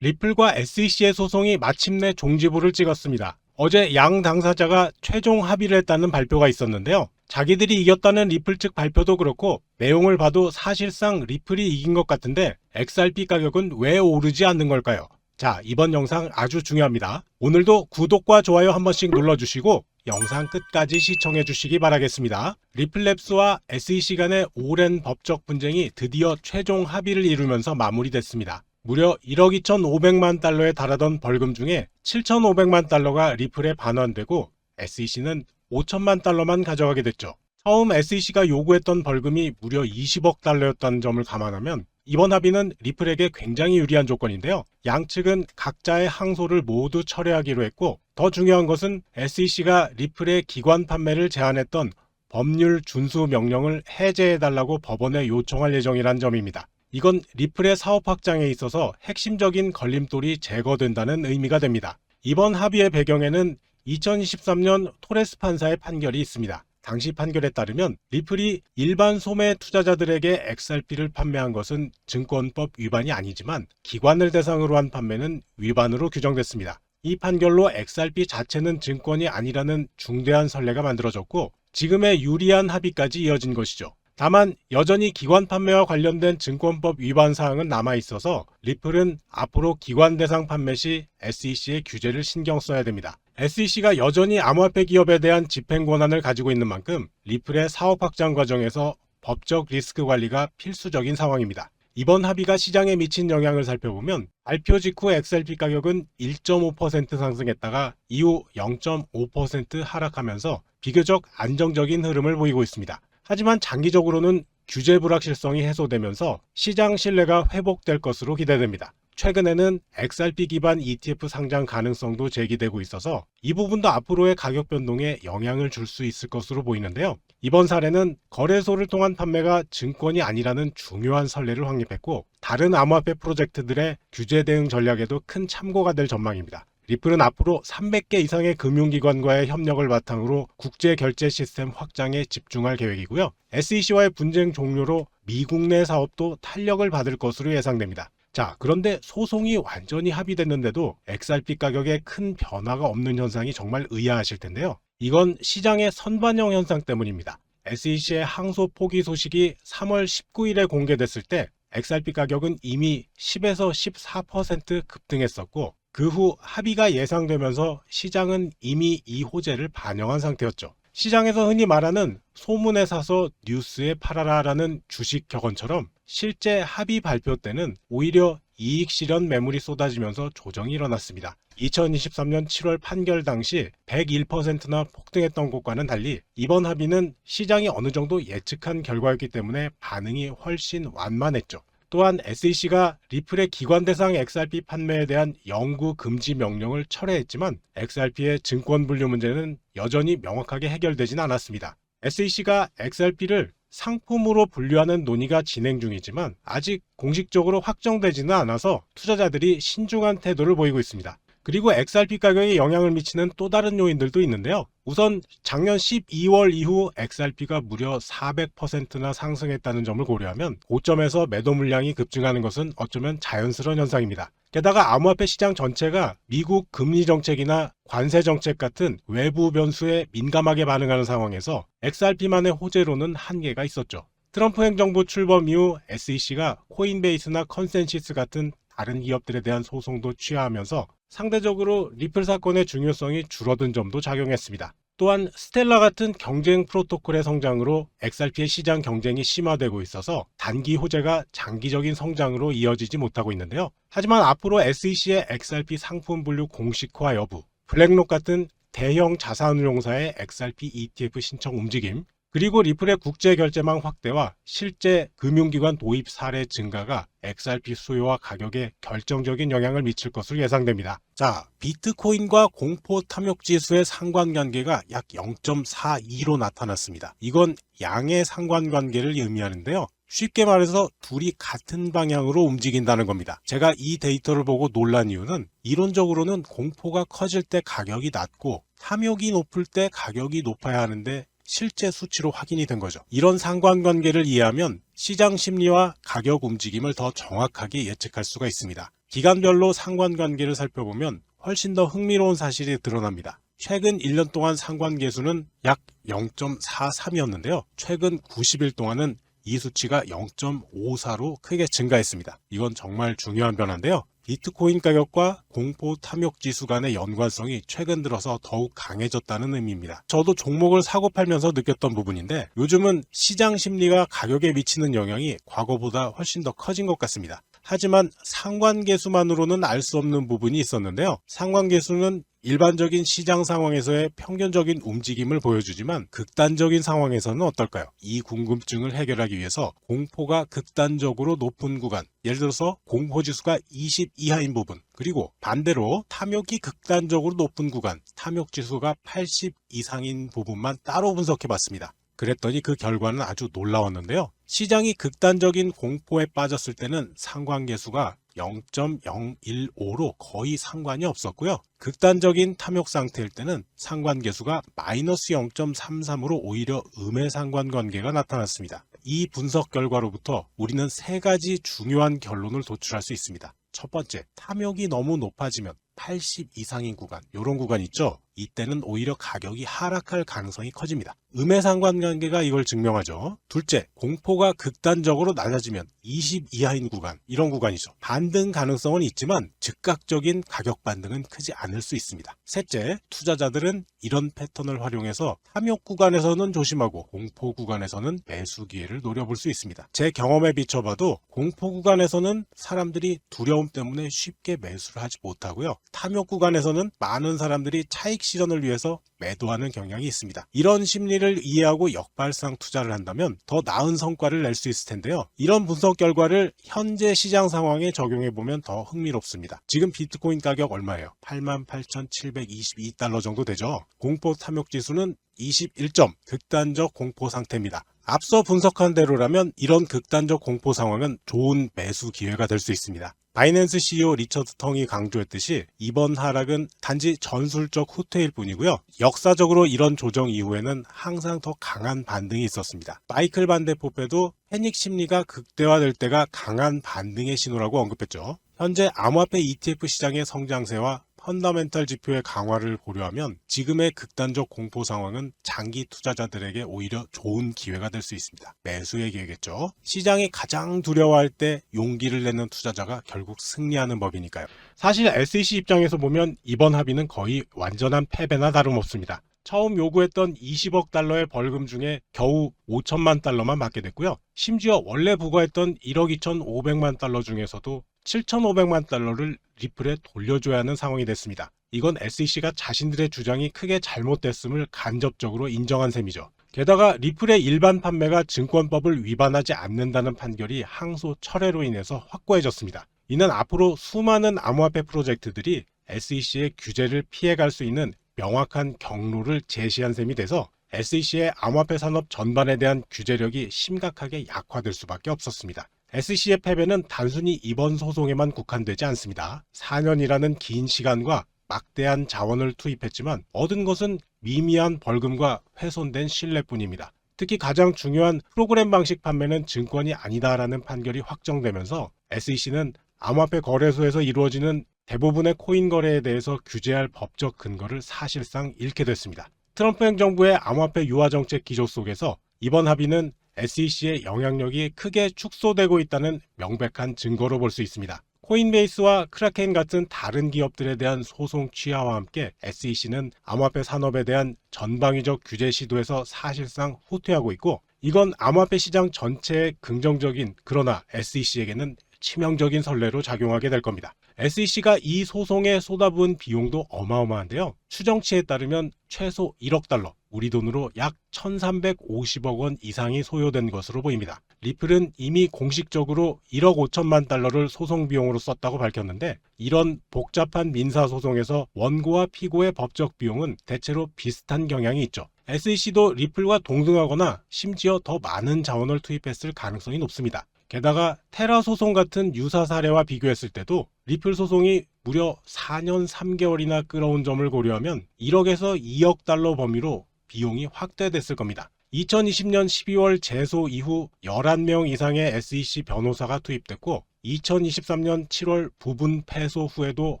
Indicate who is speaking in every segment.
Speaker 1: 리플과 SEC의 소송이 마침내 종지부를 찍었습니다. 어제 양 당사자가 최종 합의를 했다는 발표가 있었는데요. 자기들이 이겼다는 리플 측 발표도 그렇고 내용을 봐도 사실상 리플이 이긴 것 같은데 XRP 가격은 왜 오르지 않는 걸까요? 자, 이번 영상 아주 중요합니다. 오늘도 구독과 좋아요 한 번씩 눌러주시고 영상 끝까지 시청해 주시기 바라겠습니다. 리플랩스와 SEC 간의 오랜 법적 분쟁이 드디어 최종 합의를 이루면서 마무리됐습니다. 무려 1억 2,500만 달러에 달하던 벌금 중에 7,500만 달러가 리플에 반환되고 SEC는 5천만 달러만 가져가게 됐죠. 처음 SEC가 요구했던 벌금이 무려 20억 달러였다는 점을 감안하면 이번 합의는 리플에게 굉장히 유리한 조건인데요. 양측은 각자의 항소를 모두 철회하기로 했고, 더 중요한 것은 SEC가 리플의 기관 판매를 제한했던 법률 준수 명령을 해제해달라고 법원에 요청할 예정이란 점입니다. 이건 리플의 사업 확장에 있어서 핵심적인 걸림돌이 제거된다는 의미가 됩니다. 이번 합의의 배경에는 2023년 토레스 판사의 판결이 있습니다. 당시 판결에 따르면 리플이 일반 소매 투자자들에게 XRP를 판매한 것은 증권법 위반이 아니지만 기관을 대상으로 한 판매는 위반으로 규정됐습니다. 이 판결로 XRP 자체는 증권이 아니라는 중대한 선례가 만들어졌고 지금의 유리한 합의까지 이어진 것이죠. 다만 여전히 기관 판매와 관련된 증권법 위반 사항은 남아있어서 리플은 앞으로 기관 대상 판매 시 SEC의 규제를 신경 써야 됩니다. SEC가 여전히 암호화폐 기업에 대한 집행 권한을 가지고 있는 만큼 리플의 사업 확장 과정에서 법적 리스크 관리가 필수적인 상황입니다. 이번 합의가 시장에 미친 영향을 살펴보면 발표 직후 XRP 가격은 1.5% 상승했다가 이후 0.5% 하락하면서 비교적 안정적인 흐름을 보이고 있습니다. 하지만 장기적으로는 규제 불확실성이 해소되면서 시장 신뢰가 회복될 것으로 기대됩니다. 최근에는 XRP 기반 ETF 상장 가능성도 제기되고 있어서 이 부분도 앞으로의 가격 변동에 영향을 줄 수 있을 것으로 보이는데요. 이번 사례는 거래소를 통한 판매가 증권이 아니라는 중요한 선례를 확립했고 다른 암호화폐 프로젝트들의 규제 대응 전략에도 큰 참고가 될 전망입니다. 리플은 앞으로 300개 이상의 금융기관과의 협력을 바탕으로 국제 결제 시스템 확장에 집중할 계획이고요. SEC와의 분쟁 종료로 미국 내 사업도 탄력을 받을 것으로 예상됩니다. 자, 그런데 소송이 완전히 합의됐는데도 XRP 가격에 큰 변화가 없는 현상이 정말 의아하실 텐데요. 이건 시장의 선반영 현상 때문입니다. SEC의 항소 포기 소식이 3월 19일에 공개됐을 때 XRP 가격은 이미 10에서 14% 급등했었고 그 후 합의가 예상되면서 시장은 이미 이 호재를 반영한 상태였죠. 시장에서 흔히 말하는 소문에 사서 뉴스에 팔아라라는 주식 격언처럼 실제 합의 발표 때는 오히려 이익 실현 매물이 쏟아지면서 조정이 일어났습니다. 2023년 7월 판결 당시 101%나 폭등했던 것과는 달리 이번 합의는 시장이 어느 정도 예측한 결과였기 때문에 반응이 훨씬 완만했죠. 또한 SEC가 리플의 기관 대상 XRP 판매에 대한 영구 금지 명령을 철회했지만 XRP의 증권 분류 문제는 여전히 명확하게 해결되진 않았습니다. SEC가 XRP를 상품으로 분류하는 논의가 진행 중이지만 아직 공식적으로 확정되지는 않아서 투자자들이 신중한 태도를 보이고 있습니다. 그리고 XRP 가격에 영향을 미치는 또 다른 요인들도 있는데요. 우선 작년 12월 이후 XRP가 무려 400%나 상승했다는 점을 고려하면 고점에서 매도 물량이 급증하는 것은 어쩌면 자연스러운 현상입니다. 게다가 암호화폐 시장 전체가 미국 금리 정책이나 관세 정책 같은 외부 변수에 민감하게 반응하는 상황에서 XRP만의 호재로는 한계가 있었죠. 트럼프 행정부 출범 이후 SEC가 코인베이스나 컨센시스 같은 다른 기업들에 대한 소송도 취하하면서 상대적으로 리플 사건의 중요성이 줄어든 점도 작용했습니다. 또한 스텔라 같은 경쟁 프로토콜의 성장으로 XRP의 시장 경쟁이 심화되고 있어서 단기 호재가 장기적인 성장으로 이어지지 못하고 있는데요. 하지만 앞으로 SEC의 XRP 상품 분류 공식화 여부, 블랙록 같은 대형 자산운용사의 XRP ETF 신청 움직임, 그리고 리플의 국제결제망 확대와 실제 금융기관 도입 사례 증가가 XRP 수요와 가격에 결정적인 영향을 미칠 것으로 예상됩니다. 자, 비트코인과 공포 탐욕 지수의 상관관계가 약 0.42로 나타났습니다. 이건 양의 상관관계를 의미하는데요. 쉽게 말해서 둘이 같은 방향으로 움직인다는 겁니다. 제가 이 데이터를 보고 놀란 이유는 이론적으로는 공포가 커질 때 가격이 낮고 탐욕이 높을 때 가격이 높아야 하는데 실제 수치로 확인이 된 거죠. 이런 상관관계를 이해하면 시장 심리와 가격 움직임을 더 정확하게 예측할 수가 있습니다. 기간별로 상관관계를 살펴보면 훨씬 더 흥미로운 사실이 드러납니다. 최근 1년 동안 상관계수는 약 0.43이었는데요. 최근 90일 동안은 이 수치가 0.54로 크게 증가했습니다. 이건 정말 중요한 변화인데요. 비트코인 가격과 공포 탐욕 지수 간의 연관성이 최근 들어서 더욱 강해졌다는 의미입니다. 저도 종목을 사고 팔면서 느꼈던 부분인데 요즘은 시장 심리가 가격에 미치는 영향이 과거보다 훨씬 더 커진 것 같습니다. 하지만 상관계수만으로는 알 수 없는 부분이 있었는데요. 상관계수는 일반적인 시장 상황에서의 평균적인 움직임을 보여주지만 극단적인 상황에서는 어떨까요? 이 궁금증을 해결하기 위해서 공포가 극단적으로 높은 구간, 예를 들어서 공포지수가 20 이하인 부분, 그리고 반대로 탐욕이 극단적으로 높은 구간, 탐욕지수가 80 이상인 부분만 따로 분석해봤습니다. 그랬더니 그 결과는 아주 놀라웠는데요. 시장이 극단적인 공포에 빠졌을 때는 상관계수가 0.015로 거의 상관이 없었고요. 극단적인 탐욕 상태일 때는 상관계수가 마이너스 0.33으로 오히려 음의 상관관계가 나타났습니다. 이 분석 결과로부터 우리는 세 가지 중요한 결론을 도출할 수 있습니다. 첫 번째, 탐욕이 너무 높아지면 80 이상인 구간, 이런 구간 있죠? 이때는 오히려 가격이 하락할 가능성이 커집니다. 음의 상관관계가 이걸 증명하죠. 둘째, 공포가 극단적으로 낮아지면 20 이하인 구간, 이런 구간이죠. 반등 가능성은 있지만 즉각적인 가격 반등은 크지 않을 수 있습니다. 셋째, 투자자들은 이런 패턴을 활용해서 탐욕 구간에서는 조심하고 공포 구간에서는 매수 기회를 노려볼 수 있습니다. 제 경험에 비춰봐도 공포 구간에서는 사람들이 두려움 때문에 쉽게 매수를 하지 못하고요. 탐욕 구간에서는 많은 사람들이 차익 실현을 위해서 매도하는 경향이 있습니다. 이런 심리를 이해하고 역발상 투자를 한다면 더 나은 성과를 낼 수 있을 텐데요. 이런 분석 결과를 현재 시장 상황에 적용해보면 더 흥미롭습니다. 지금 비트코인 가격 얼마예요? 88,722달러 정도 되죠. 공포 탐욕 지수는 21점, 극단적 공포 상태입니다. 앞서 분석한 대로라면 이런 극단적 공포 상황은 좋은 매수 기회가 될 수 있습니다. 바이낸스 CEO 리처드 텅이 강조했듯이 이번 하락은 단지 전술적 후퇴일 뿐이고요. 역사적으로 이런 조정 이후에는 항상 더 강한 반등이 있었습니다. 마이클 반 데 포페도 패닉 심리가 극대화될 때가 강한 반등의 신호라고 언급했죠. 현재 암호화폐 ETF 시장의 성장세와 펀더멘탈 지표의 강화를 고려하면 지금의 극단적 공포 상황은 장기 투자자들에게 오히려 좋은 기회가 될 수 있습니다. 매수의 기회겠죠. 시장이 가장 두려워할 때 용기를 내는 투자자가 결국 승리하는 법이니까요. 사실 SEC 입장에서 보면 이번 합의는 거의 완전한 패배나 다름없습니다. 처음 요구했던 20억 달러의 벌금 중에 겨우 5천만 달러만 받게 됐고요. 심지어 원래 부과했던 1억 2,500만 달러 중에서도 7,500만 달러를 리플에 돌려줘야 하는 상황이 됐습니다. 이건 SEC가 자신들의 주장이 크게 잘못됐음을 간접적으로 인정한 셈이죠. 게다가 리플의 일반 판매가 증권법을 위반하지 않는다는 판결이 항소 철회로 인해서 확고해졌습니다. 이는 앞으로 수많은 암호화폐 프로젝트들이 SEC의 규제를 피해갈 수 있는 명확한 경로를 제시한 셈이 돼서 SEC의 암호화폐 산업 전반에 대한 규제력이 심각하게 약화될 수밖에 없었습니다. SEC의 패배는 단순히 이번 소송에만 국한되지 않습니다. 4년이라는 긴 시간과 막대한 자원을 투입했지만 얻은 것은 미미한 벌금과 훼손된 신뢰뿐입니다. 특히 가장 중요한 프로그램 방식 판매는 증권이 아니다라는 판결이 확정되면서 SEC는 암호화폐 거래소에서 이루어지는 대부분의 코인 거래에 대해서 규제할 법적 근거를 사실상 잃게 됐습니다. 트럼프 행정부의 암호화폐 유화 정책 기조 속에서 이번 합의는 SEC의 영향력이 크게 축소되고 있다는 명백한 증거로 볼 수 있습니다. 코인베이스와 크라켄 같은 다른 기업들에 대한 소송 취하와 함께 SEC는 암호화폐 산업에 대한 전방위적 규제 시도에서 사실상 후퇴하고 있고, 이건 암호화폐 시장 전체에 긍정적인, 그러나 SEC에게는 치명적인 선례로 작용하게 될 겁니다. SEC가 이 소송에 쏟아부은 비용도 어마어마한데요. 추정치에 따르면 최소 1억 달러, 우리 돈으로 약 1,350억 원 이상이 소요된 것으로 보입니다. 리플은 이미 공식적으로 1억 5천만 달러를 소송 비용으로 썼다고 밝혔는데, 이런 복잡한 민사소송에서 원고와 피고의 법적 비용은 대체로 비슷한 경향이 있죠. SEC도 리플과 동등하거나 심지어 더 많은 자원을 투입했을 가능성이 높습니다. 게다가 테라 소송 같은 유사 사례와 비교했을 때도 리플 소송이 무려 4년 3개월이나 끌어온 점을 고려하면 1억에서 2억 달러 범위로 비용이 확대됐을 겁니다. 2020년 12월 제소 이후 11명 이상의 SEC 변호사가 투입됐고, 2023년 7월 부분 패소 후에도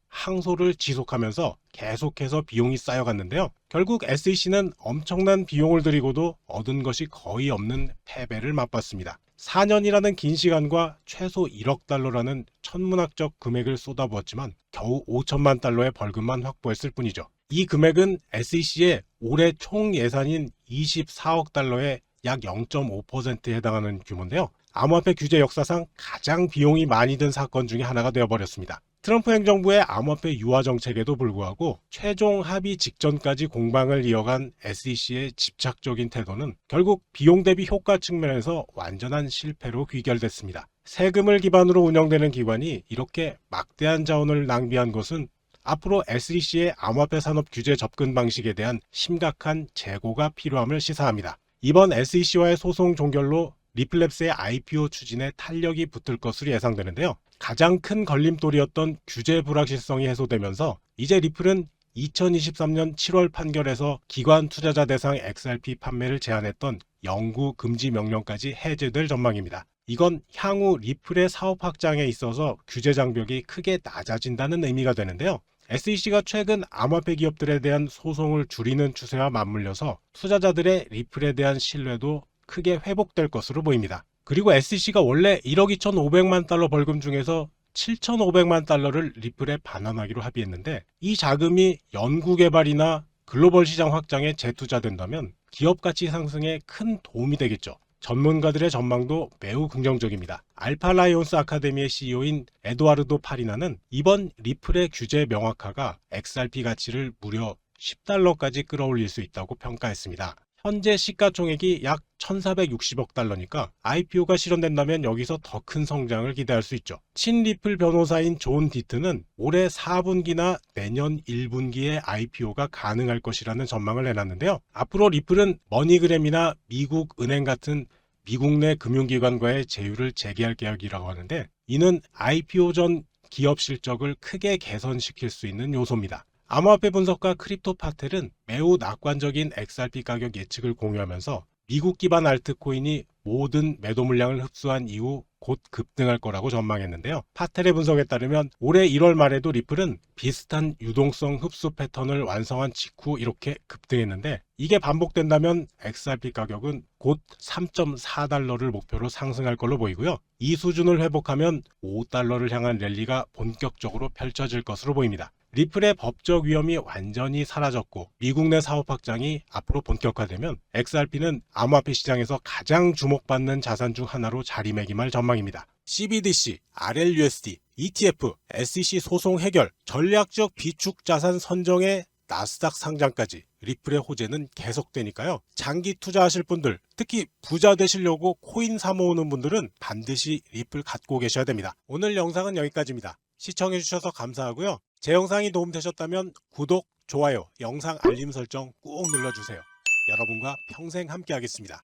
Speaker 1: 항소를 지속하면서 계속해서 비용이 쌓여갔는데요. 결국 SEC는 엄청난 비용을 들이고도 얻은 것이 거의 없는 패배를 맛봤습니다. 4년이라는 긴 시간과 최소 1억 달러라는 천문학적 금액을 쏟아부었지만 겨우 5천만 달러의 벌금만 확보했을 뿐이죠. 이 금액은 SEC의 올해 총 예산인 24억 달러의 약 0.5%에 해당하는 규모인데요. 암호화폐 규제 역사상 가장 비용이 많이 든 사건 중에 하나가 되어버렸습니다. 트럼프 행정부의 암호화폐 유화 정책에도 불구하고 최종 합의 직전까지 공방을 이어간 SEC의 집착적인 태도는 결국 비용 대비 효과 측면에서 완전한 실패로 귀결됐습니다. 세금을 기반으로 운영되는 기관이 이렇게 막대한 자원을 낭비한 것은 앞으로 SEC의 암호화폐 산업 규제 접근 방식에 대한 심각한 재고가 필요함을 시사합니다. 이번 SEC와의 소송 종결로 리플랩스의 IPO 추진에 탄력이 붙을 것으로 예상되는데요. 가장 큰 걸림돌이었던 규제 불확실성이 해소되면서 이제 리플은 2023년 7월 판결에서 기관 투자자 대상 XRP 판매를 제한했던 영구 금지 명령까지 해제될 전망입니다. 이건 향후 리플의 사업 확장에 있어서 규제 장벽이 크게 낮아진다는 의미가 되는데요. SEC가 최근 암호화폐 기업들에 대한 소송을 줄이는 추세와 맞물려서 투자자들의 리플에 대한 신뢰도 크게 회복될 것으로 보입니다. 그리고 SEC가 원래 1억 2,500만 달러 벌금 중에서 7,500만 달러를 리플에 반환하기로 합의했는데 이 자금이 연구개발이나 글로벌 시장 확장에 재투자된다면 기업 가치 상승에 큰 도움이 되겠죠. 전문가들의 전망도 매우 긍정적입니다. 알파라이온스 아카데미의 CEO인 에두아르도 파리나는 이번 리플의 규제 명확화가 XRP 가치를 무려 10달러까지 끌어올릴 수 있다고 평가했습니다. 현재 시가총액이 약 1,460억 달러니까 IPO가 실현된다면 여기서 더 큰 성장을 기대할 수 있죠. 친리플 변호사인 존 디트는 올해 4분기나 내년 1분기에 IPO가 가능할 것이라는 전망을 내놨는데요. 앞으로 리플은 머니그램이나 미국 은행 같은 미국 내 금융기관과의 제휴를 재개할 계획이라고 하는데 이는 IPO 전 기업 실적을 크게 개선시킬 수 있는 요소입니다. 암호화폐 분석가 크립토 파텔은 매우 낙관적인 XRP 가격 예측을 공유하면서 미국 기반 알트코인이 모든 매도 물량을 흡수한 이후 곧 급등할 거라고 전망했는데요. 파텔의 분석에 따르면 올해 1월 말에도 리플은 비슷한 유동성 흡수 패턴을 완성한 직후 이렇게 급등했는데 이게 반복된다면 XRP 가격은 곧 3.4달러를 목표로 상승할 걸로 보이고요. 이 수준을 회복하면 5달러를 향한 랠리가 본격적으로 펼쳐질 것으로 보입니다. 리플의 법적 위험이 완전히 사라졌고 미국 내 사업 확장이 앞으로 본격화되면 XRP는 암호화폐 시장에서 가장 주목받는 자산 중 하나로 자리매김할 전망입니다. CBDC, RLUSD, ETF, SEC 소송 해결, 전략적 비축 자산 선정의 나스닥 상장까지 리플의 호재는 계속되니까요. 장기 투자하실 분들, 특히 부자 되시려고 코인 사 모으는 분들은 반드시 리플 갖고 계셔야 됩니다. 오늘 영상은 여기까지입니다. 시청해주셔서 감사하고요. 제 영상이 도움되셨다면 구독, 좋아요, 영상 알림 설정 꾹 눌러주세요. 여러분과 평생 함께 하겠습니다.